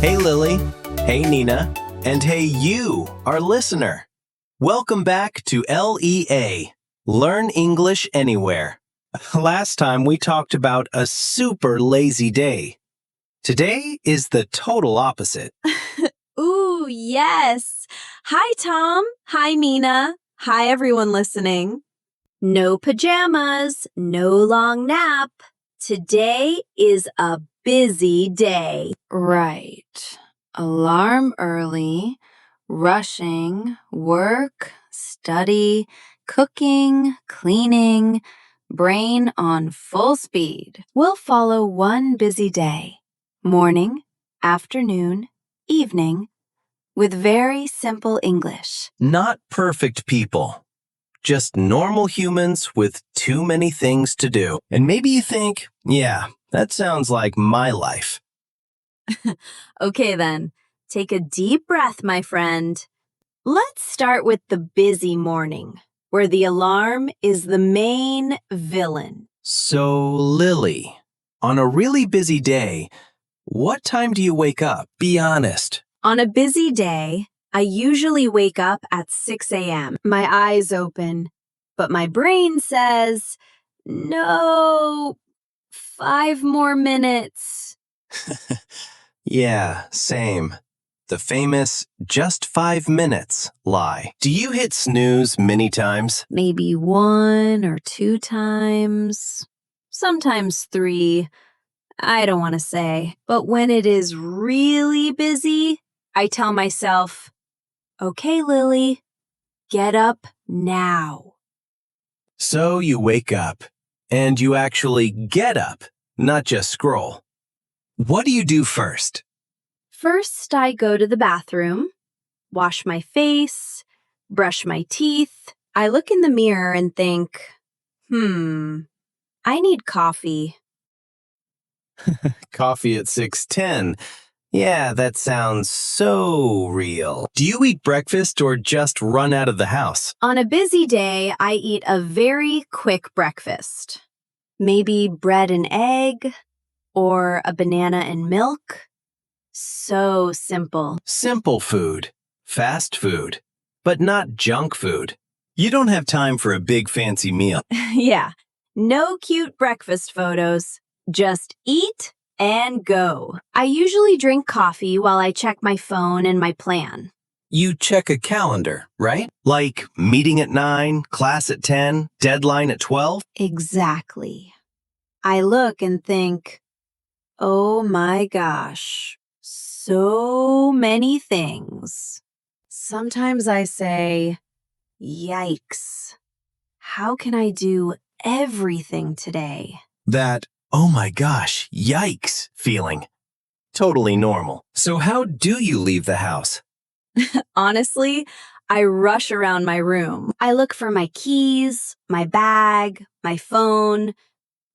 Hey Lily, hey Nina, and hey you, our listener. Welcome back to LEA, Learn English Anywhere. Last time we talked about a super lazy day. Today is the total opposite. Ooh, yes. Hi, Tom. Hi, Nina. Hi, everyone listening. No pajamas, no long nap. Today is a busy day. Right. Alarm early, rushing, work, study, cooking, cleaning, brain on full speed. We'll follow one busy day, morning, afternoon, evening, with very simple English. Not perfect people, just normal humans with too many things to do. And maybe you think, yeah, that sounds like my life. Okay, then. Take a deep breath, my friend. Let's start with the busy morning, where the alarm is the main villain. So, Lily, on a really busy day, what time do you wake up? Be honest. On a busy day, I usually wake up at 6 a.m. My eyes open, but my brain says, no, 5 more minutes. Yeah, same. The famous just 5 minutes lie. Do you hit snooze many times? Maybe 1 or 2 times, sometimes 3. I don't want to say. But when it is really busy, I tell myself, okay, Lily, get up now. So you wake up, and you actually get up, not just scroll. What do you do first? First, I go to the bathroom, wash my face, brush my teeth. I look in the mirror and think, I need coffee. Coffee at 6:10. Yeah, that sounds so real. Do you eat breakfast or just run out of the house? On a busy day, I eat a very quick breakfast. Maybe bread and egg or a banana and milk. So simple. Simple food, fast food, but not junk food. You don't have time for a big fancy meal. Yeah, no cute breakfast photos. Just eat and go. I usually drink coffee while I check my phone and my plan. You check a calendar, right? Like meeting at 9, class at 10, deadline at 12? Exactly. I look and think, oh my gosh, so many things. Sometimes I say, yikes, how can I do everything today? That, oh my gosh, yikes feeling. Totally normal. So how do you leave the house? Honestly, I rush around my room. I look for my keys, my bag, my phone,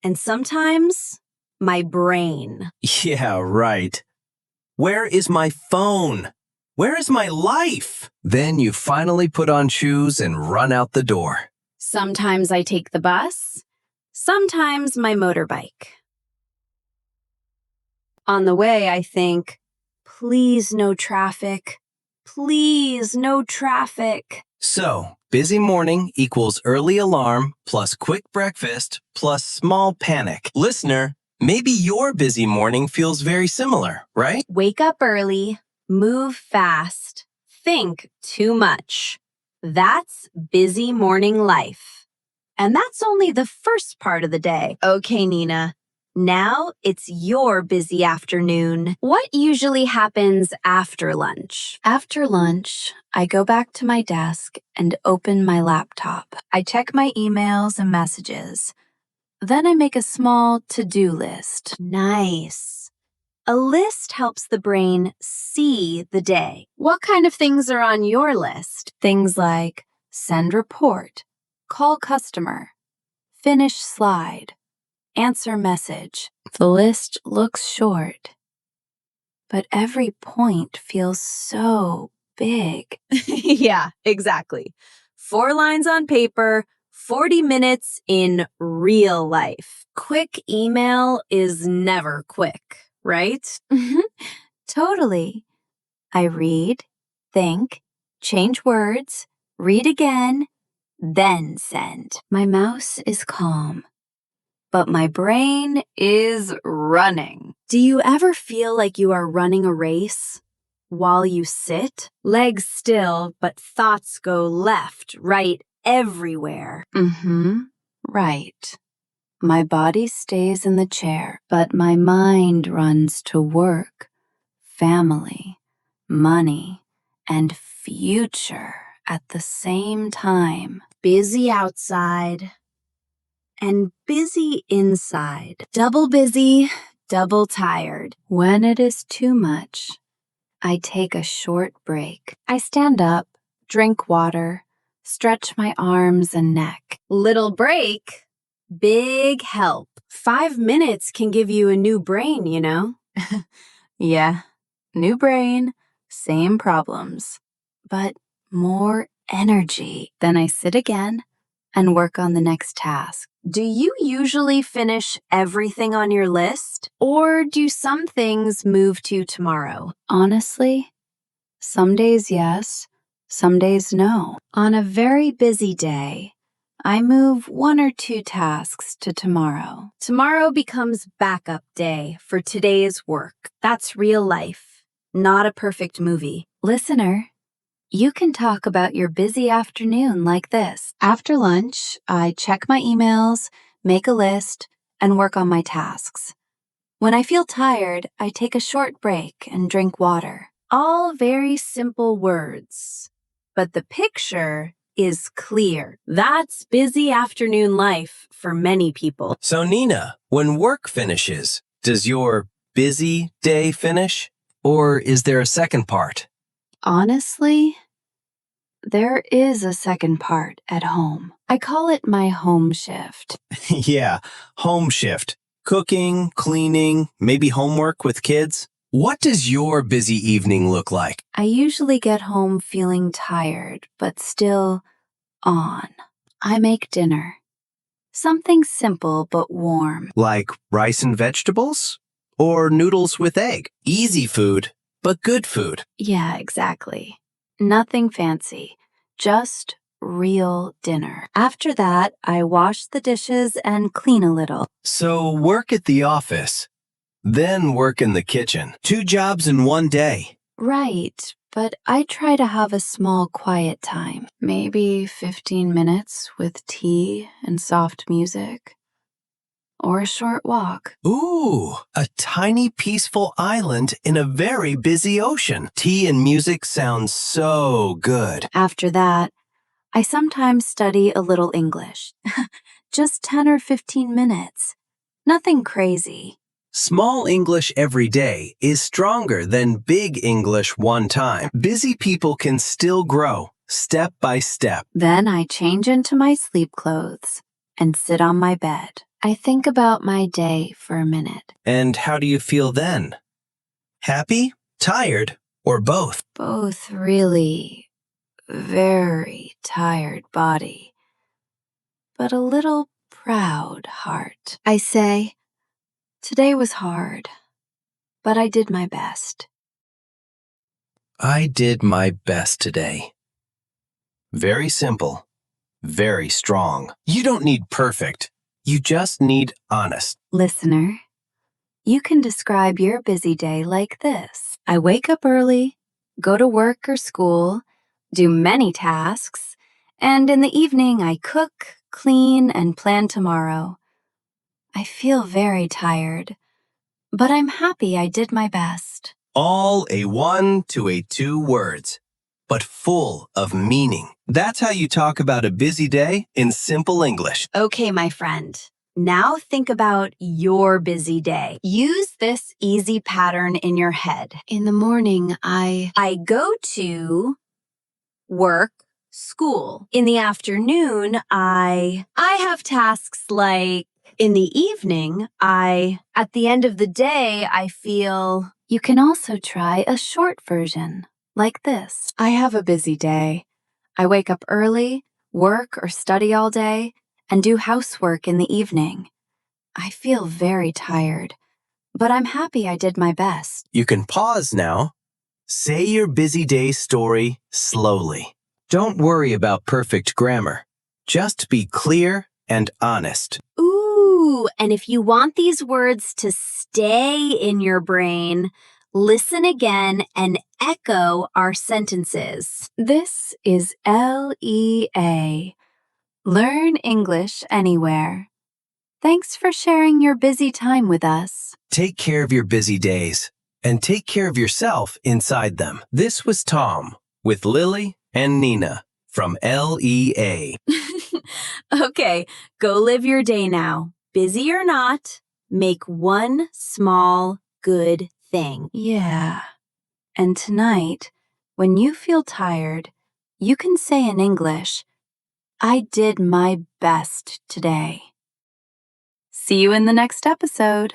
and sometimes my brain. Yeah, right. Where is my phone? Where is my life? Then you finally put on shoes and run out the door. Sometimes I take the bus, sometimes my motorbike. On the way, I think, please no traffic. Please no traffic. So, busy morning equals early alarm plus quick breakfast plus small panic. Listener, maybe your busy morning feels very similar, right? Wake up early, move fast, think too much. That's busy morning life. And that's only the first part of the day. Okay, Nina. Now it's your busy afternoon. What usually happens after lunch? After lunch, I go back to my desk and open my laptop. I check my emails and messages. Then I make a small to-do list. Nice. A list helps the brain see the day. What kind of things are on your list? Things like send report, call customer, finish slide, answer message. The list looks short, but every point feels so big. Yeah, exactly. 4 lines on paper, 40 minutes in real life. Quick email is never quick, right? Totally. I read, think, change words, read again, then send. My mouse is calm, but my brain is running. Do you ever feel like you are running a race? While you sit, legs still, but thoughts go left, right, everywhere. Right. My body stays in the chair, but my mind runs to work, family, money, and future at the same time. Busy outside and busy inside. Double busy, double tired. When it is too much, I take a short break. I stand up, drink water, stretch my arms and neck. Little break, big help. 5 minutes can give you a new brain, you know? Yeah, new brain, same problems, but more energy. Then I sit again and work on the next task. Do you usually finish everything on your list? Or do some things move to tomorrow? Honestly, some days yes, some days no. On a very busy day, I move 1 or 2 tasks to tomorrow. Tomorrow becomes backup day for today's work. That's real life, not a perfect movie. Listener, you can talk about your busy afternoon like this. After lunch, I check my emails, make a list, and work on my tasks. When I feel tired, I take a short break and drink water. All very simple words, but the picture is clear. That's busy afternoon life for many people. So, Nina, when work finishes, does your busy day finish? Or is there a second part? Honestly, there is a second part at home. I call it my home shift. Yeah, home shift. Cooking, cleaning, maybe homework with kids. What does your busy evening look like? I usually get home feeling tired, but still on. I make dinner. Something simple but warm. Like rice and vegetables? Or noodles with egg? Easy food, but good food. Yeah, exactly. Nothing fancy, just real dinner. After that, I wash the dishes and clean a little. So work at the office, then work in the kitchen. 2 jobs in one day. Right, but I try to have a small quiet time. Maybe 15 minutes with tea and soft music. Or a short walk. Ooh, a tiny peaceful island in a very busy ocean. Tea and music sounds so good. After that, I sometimes study a little English. Just 10 or 15 minutes. Nothing crazy. Small English every day is stronger than big English one time. Busy people can still grow, step by step. Then I change into my sleep clothes and sit on my bed. I think about my day for a minute. And how do you feel then? Happy, tired, or both? Both really very tired body, but a little proud heart. I say, today was hard, but I did my best. I did my best today. Very simple, very strong. You don't need perfect. You just need honest. Listener, you can describe your busy day like this. I wake up early, go to work or school, do many tasks, and in the evening I cook, clean, and plan tomorrow. I feel very tired, but I'm happy I did my best. All A1 to A2 words, but full of meaning. That's how you talk about a busy day in simple English. Okay, my friend. Now think about your busy day. Use this easy pattern in your head. In the morning, I go to work, school. In the afternoon, I have tasks like in the evening, at the end of the day, I feel. You can also try a short version, like this. I have a busy day. I wake up early, work or study all day, and do housework in the evening. I feel very tired, but I'm happy I did my best. You can pause now. Say your busy day story slowly. Don't worry about perfect grammar. Just be clear and honest. Ooh, and if you want these words to stay in your brain, listen again and echo our sentences. This is LEA. Learn English anywhere. Thanks for sharing your busy time with us. Take care of your busy days and take care of yourself inside them. This was Tom with Lily and Nina from LEA. Okay, go live your day now. Busy or not, make one small good thing. Yeah. And tonight, when you feel tired, you can say in English, I did my best today. See you in the next episode.